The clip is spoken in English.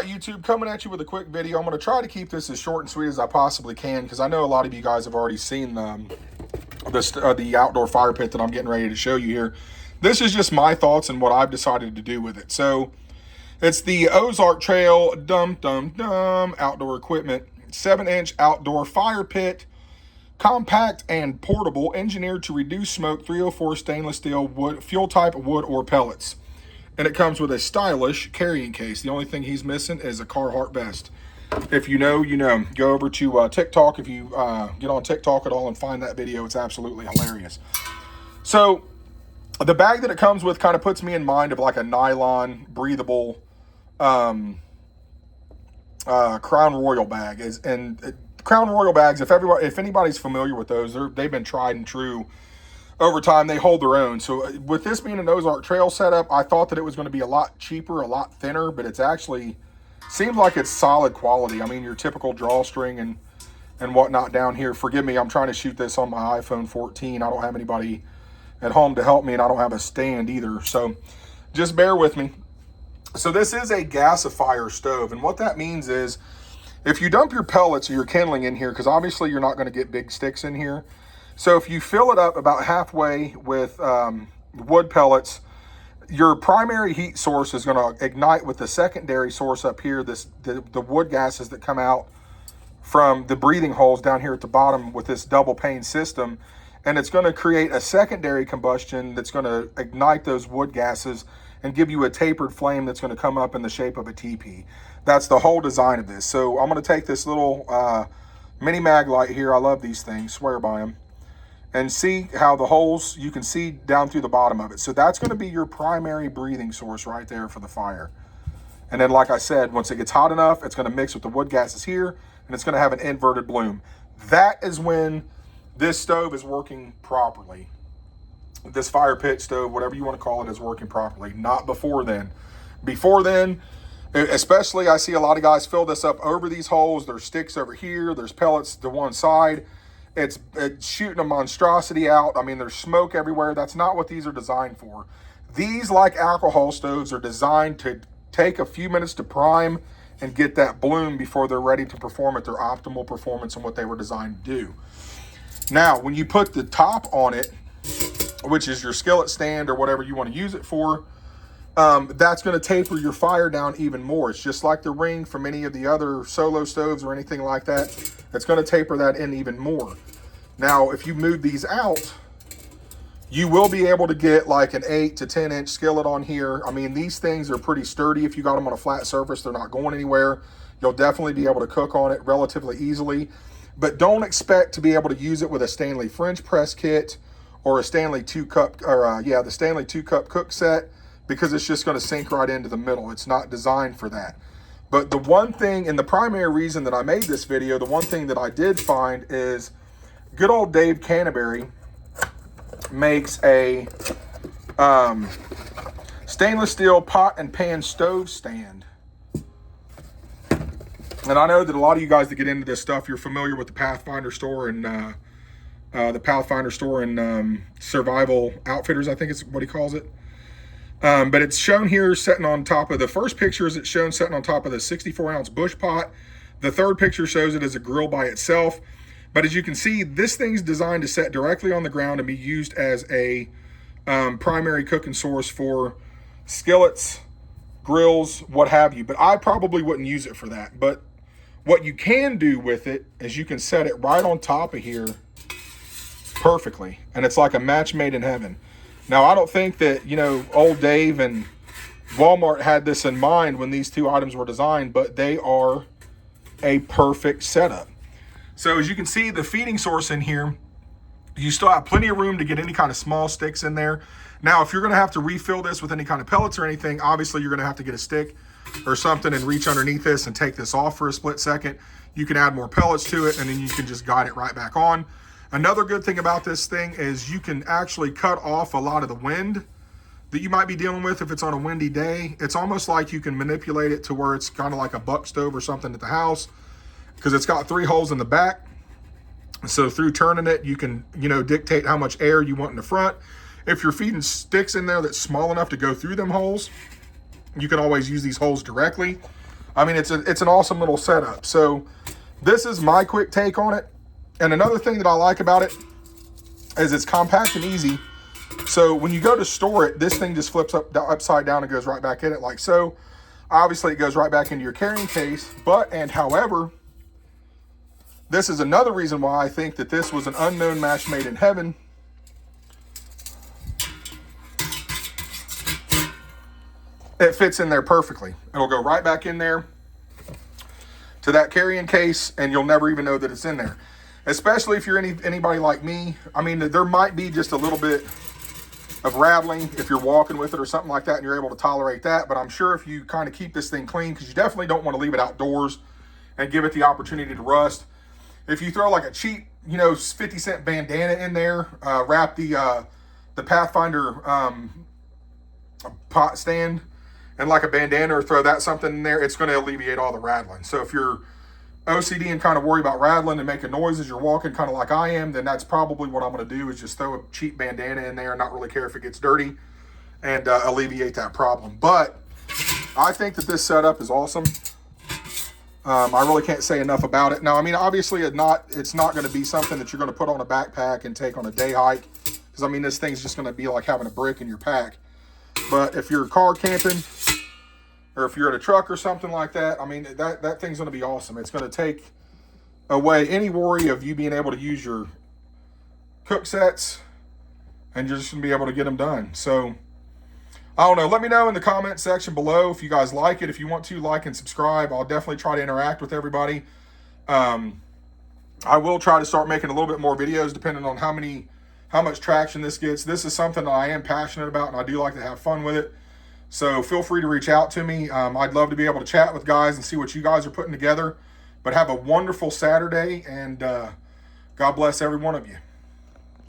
YouTube, coming at you with a quick video. I'm going to try to keep this as short and sweet as I possibly can because I know a lot of you guys have already seen the outdoor fire pit that I'm getting ready to show you here. This is just my thoughts and what I've decided to do with it. So it's the Ozark Trail outdoor equipment 7-inch outdoor fire pit, compact and portable, engineered to reduce smoke, 304 stainless steel wood, fuel type wood or pellets. And it comes with a stylish carrying case. The only thing he's missing is a Carhartt vest. If you know, you know. Go over to TikTok. If you get on TikTok at all and find that video, it's absolutely hilarious. So the bag that it comes with kind of puts me in mind of like a nylon, breathable Crown Royal bag. Crown Royal bags, if anybody's familiar with those, they've been tried and true. Over time, they hold their own. So with this being an Ozark Trail setup, I thought that it was going to be a lot cheaper, a lot thinner, but it's actually seems like it's solid quality. I mean, your typical drawstring and whatnot down here. Forgive me, I'm trying to shoot this on my iPhone 14. I don't have anybody at home to help me, and I don't have a stand either. So just bear with me. So this is a gasifier stove, and what that means is if you dump your pellets or your kindling in here, because obviously you're not going to get big sticks in here. So if you fill it up about halfway with wood pellets, your primary heat source is going to ignite with the secondary source up here, the wood gases that come out from the breathing holes down here at the bottom with this double pane system. And it's going to create a secondary combustion that's going to ignite those wood gases and give you a tapered flame that's going to come up in the shape of a teepee. That's the whole design of this. So I'm going to take this little mini mag light here. I love these things, swear by them. And see how the holes, you can see down through the bottom of it. So that's going to be your primary breathing source right there for the fire. And then, like I said, once it gets hot enough, it's going to mix with the wood gases here, and it's going to have an inverted bloom. That is when this stove is working properly. This fire pit stove, whatever you want to call it, is working properly. Not before then. Before then, especially, I see a lot of guys fill this up over these holes. There's sticks over here. There's pellets to one side. It's shooting a monstrosity out. I mean, there's smoke everywhere. That's not what these are designed for. These, like alcohol stoves, are designed to take a few minutes to prime and get that bloom before they're ready to perform at their optimal performance and what they were designed to do. Now, when you put the top on it, which is your skillet stand or whatever you want to use it for, that's going to taper your fire down even more. It's just like the ring from any of the other solo stoves or anything like that. It's going to taper that in even more. Now, if you move these out, you will be able to get like an 8 to 10 inch skillet on here. I mean, these things are pretty sturdy. If you got them on a flat surface, they're not going anywhere. You'll definitely be able to cook on it relatively easily. But don't expect to be able to use it with a Stanley French press kit or a Stanley 2-cup, or the Stanley 2-cup cook set, because it's just going to sink right into the middle. It's not designed for that. But the one thing, and the primary reason that I made this video, the one thing that I did find is good old Dave Canterbury makes a stainless steel pot and pan stove stand. And I know that a lot of you guys that get into this stuff, you're familiar with the Pathfinder store and Survival Outfitters, I think is what he calls it. But it's shown here sitting on top of the first pictures. It's shown sitting on top of the 64-ounce bush pot. The third picture shows it as a grill by itself. But as you can see, this thing's designed to set directly on the ground and be used as a primary cooking source for skillets, grills, what have you. But I probably wouldn't use it for that. But what you can do with it is you can set it right on top of here perfectly. And it's like a match made in heaven. Now, I don't think that, old Dave and Walmart had this in mind when these two items were designed, but they are a perfect setup. So as you can see, the feeding source in here, you still have plenty of room to get any kind of small sticks in there. Now, if you're going to have to refill this with any kind of pellets or anything, obviously you're going to have to get a stick or something and reach underneath this and take this off for a split second. You can add more pellets to it, and then you can just guide it right back on. Another good thing about this thing is you can actually cut off a lot of the wind that you might be dealing with if it's on a windy day. It's almost like you can manipulate it to where it's kind of like a buck stove or something at the house, because it's got 3 holes in the back. So through turning it, you can, dictate how much air you want in the front. If you're feeding sticks in there that's small enough to go through them holes, you can always use these holes directly. I mean, it's an awesome little setup. So this is my quick take on it. And another thing that I like about it is it's compact and easy. So when you go to store it, this thing just flips upside down and goes right back in it like so. Obviously, it goes right back into your carrying case. However, this is another reason why I think that this was an unknown match made in heaven. It fits in there perfectly. It'll go right back in there to that carrying case, and you'll never even know that it's in there. Especially if you're anybody like me. I mean, there might be just a little bit of rattling if you're walking with it or something like that, and you're able to tolerate that. But I'm sure if you kind of keep this thing clean, because you definitely don't want to leave it outdoors and give it the opportunity to rust. If you throw like a cheap, 50-cent bandana in there, wrap the Pathfinder pot stand and like a bandana, or throw something in there, it's going to alleviate all the rattling. So if you're OCD and kind of worry about rattling and making noise as you're walking, kind of like I am, then that's probably what I'm going to do, is just throw a cheap bandana in there and not really care if it gets dirty, and alleviate that problem. But I think that this setup is awesome. I really can't say enough about it. Now, I mean, obviously it's not going to be something that you're going to put on a backpack and take on a day hike, because I mean, this thing's just going to be like having a brick in your pack. But if you're car camping, or if you're in a truck or something like that, I mean, that thing's going to be awesome. It's going to take away any worry of you being able to use your cook sets, and you're just going to be able to get them done. So, I don't know. Let me know in the comment section below if you guys like it. If you want to, like and subscribe. I'll definitely try to interact with everybody. I will try to start making a little bit more videos depending on how much traction this gets. This is something that I am passionate about, and I do like to have fun with it. So feel free to reach out to me. I'd love to be able to chat with guys and see what you guys are putting together. But have a wonderful Saturday, and God bless every one of you.